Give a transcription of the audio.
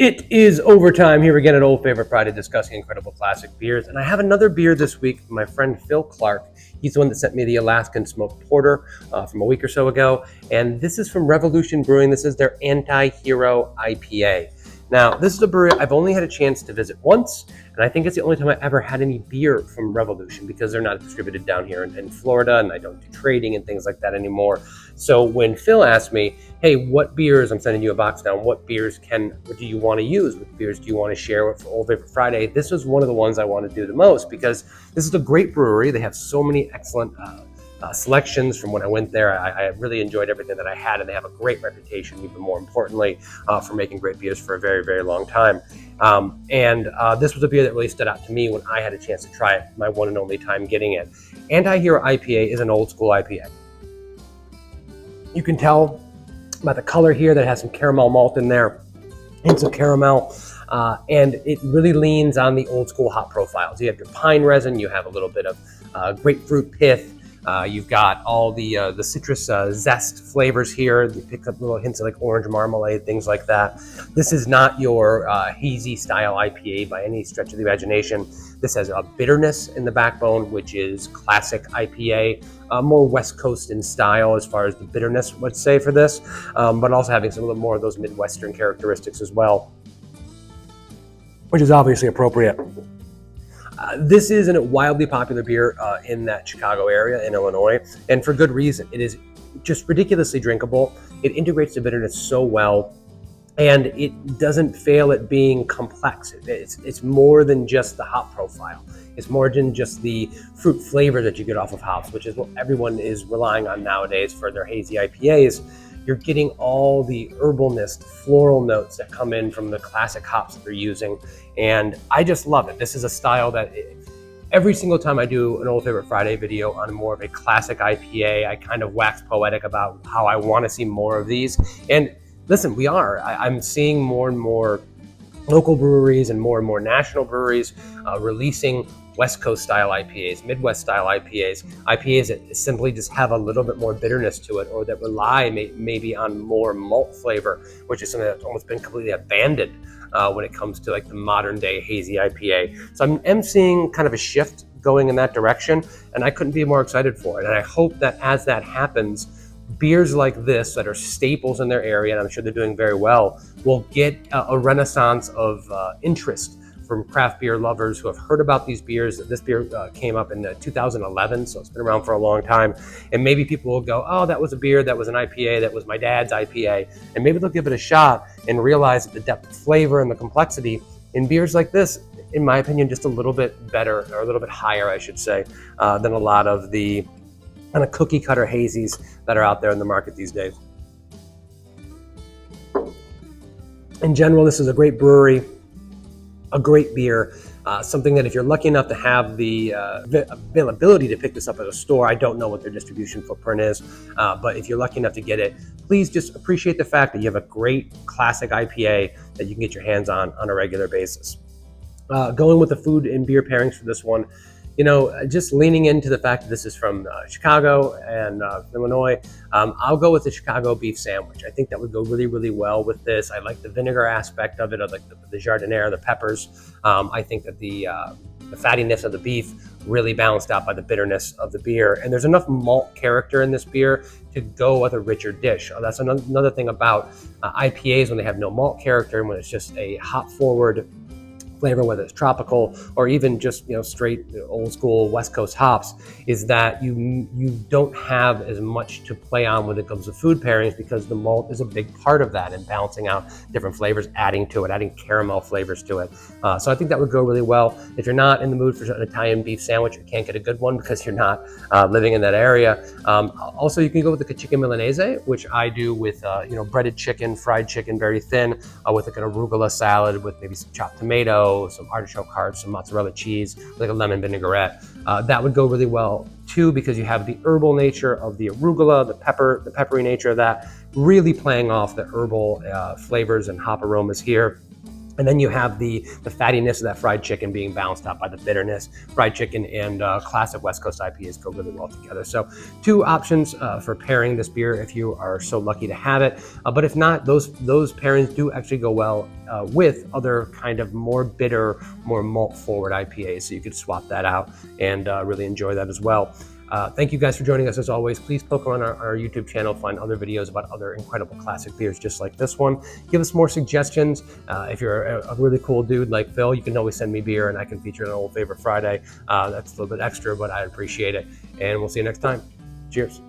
It is overtime here again at Old Favorite Friday, discussing incredible classic beers. And I have another beer this week from my friend Phil Clark. He's the one that sent me the Alaskan Smoked Porter from a week or so ago. And this is from Revolution Brewing. This is their Anti-Hero IPA. Now, this is a brewery I've only had a chance to visit once, and I think it's the only time I ever had any beer from Revolution because they're not distributed down here in Florida, and I don't do trading and things like that anymore. So when Phil asked me, hey, what beers, I'm sending you a box down, what do you want to use? What beers do you want to share for Old Favorite Friday? This was one of the ones I want to do the most because this is a great brewery. They have so many excellent selections from when I went there. I really enjoyed everything that I had, and they have a great reputation, even more importantly, for making great beers for a very, very long time. This was a beer that really stood out to me when I had a chance to try it, my one and only time getting it. Anti-Hero IPA is an old school IPA. You can tell by the color here that it has some caramel malt in there, hints of caramel, and it really leans on the old school hop profiles. You have your pine resin, you have a little bit of grapefruit pith, you've got all the citrus zest flavors here. You pick up little hints of like orange marmalade, things like that. This is not your hazy style IPA by any stretch of the imagination. This has a bitterness in the backbone, which is classic IPA, more West Coast in style as far as the bitterness, let's say, for this, but also having some little more of those Midwestern characteristics as well, which is obviously appropriate. This is a wildly popular beer in that Chicago area in Illinois, and for good reason. It is just ridiculously drinkable. It integrates the bitterness so well, and it doesn't fail at being complex. It's more than just the hop profile. It's more than just the fruit flavor that you get off of hops, which is what everyone is relying on nowadays for their hazy IPAs. You're getting all the herbalness, floral notes that come in from the classic hops that they're using. And I just love it. This is a style that every single time I do an Old Favorite Friday video on more of a classic IPA, I kind of wax poetic about how I want to see more of these. And listen, I'm seeing more and more local breweries and more national breweries releasing West Coast style IPAs, Midwest style IPAs that simply just have a little bit more bitterness to it, or that rely maybe on more malt flavor, which is something that's almost been completely abandoned when it comes to like the modern day hazy IPA. So I'm seeing kind of a shift going in that direction, and I couldn't be more excited for it. And I hope that as that happens, beers like this that are staples in their area, and I'm sure they're doing very well, will get a renaissance of interest from craft beer lovers who have heard about these beers. This beer came up in 2011, so it's been around for a long time. And maybe people will go, oh, that was a beer, that was an IPA, that was my dad's IPA. And maybe they'll give it a shot and realize that the depth of flavor and the complexity in beers like this, in my opinion, just a little bit better, or a little bit higher, I should say, than a lot of the kind of cookie cutter hazies that are out there in the market these days. In general, this is a great brewery, a great beer, something that if you're lucky enough to have the availability to pick this up at a store, I don't know what their distribution footprint is, but if you're lucky enough to get it, please just appreciate the fact that you have a great classic IPA that you can get your hands on a regular basis. Going with the food and beer pairings for this one, just leaning into the fact that this is from Chicago and Illinois, I'll go with the Chicago beef sandwich. I think that would go really, really well with this. I like the vinegar aspect of it. I like the jardiniere, the peppers. I think that the fattiness of the beef really balanced out by the bitterness of the beer. And there's enough malt character in this beer to go with a richer dish. That's another thing about IPAs when they have no malt character and when it's just a hop-forward flavor, whether it's tropical or even just straight old school West Coast hops, is that you don't have as much to play on when it comes to food pairings, because the malt is a big part of that and balancing out different flavors, adding caramel flavors to it. So I think that would go really well. If you're not in the mood for an Italian beef sandwich, you can't get a good one because you're not living in that area. Also, you can go with the chicken milanese, which I do with breaded chicken, fried chicken, very thin, with like an arugula salad with maybe some chopped tomato, some artichoke hearts, some mozzarella cheese, like a lemon vinaigrette. That would go really well too, because you have the herbal nature of the arugula, the peppery nature of that, really playing off the herbal flavors and hop aromas here. And then you have the fattiness of that fried chicken being balanced out by the bitterness. Fried chicken and classic West Coast IPAs go really well together. So 2 options for pairing this beer if you are so lucky to have it. But if not, those pairings do actually go well with other kind of more bitter, more malt forward IPAs. So you could swap that out and really enjoy that as well. Thank you guys for joining us as always. Please poke around our YouTube channel, find other videos about other incredible classic beers just like this one. Give us more suggestions. If you're a really cool dude like Phil, you can always send me beer and I can feature it on Old Favorite Friday. That's a little bit extra, but I appreciate it. And we'll see you next time. Cheers.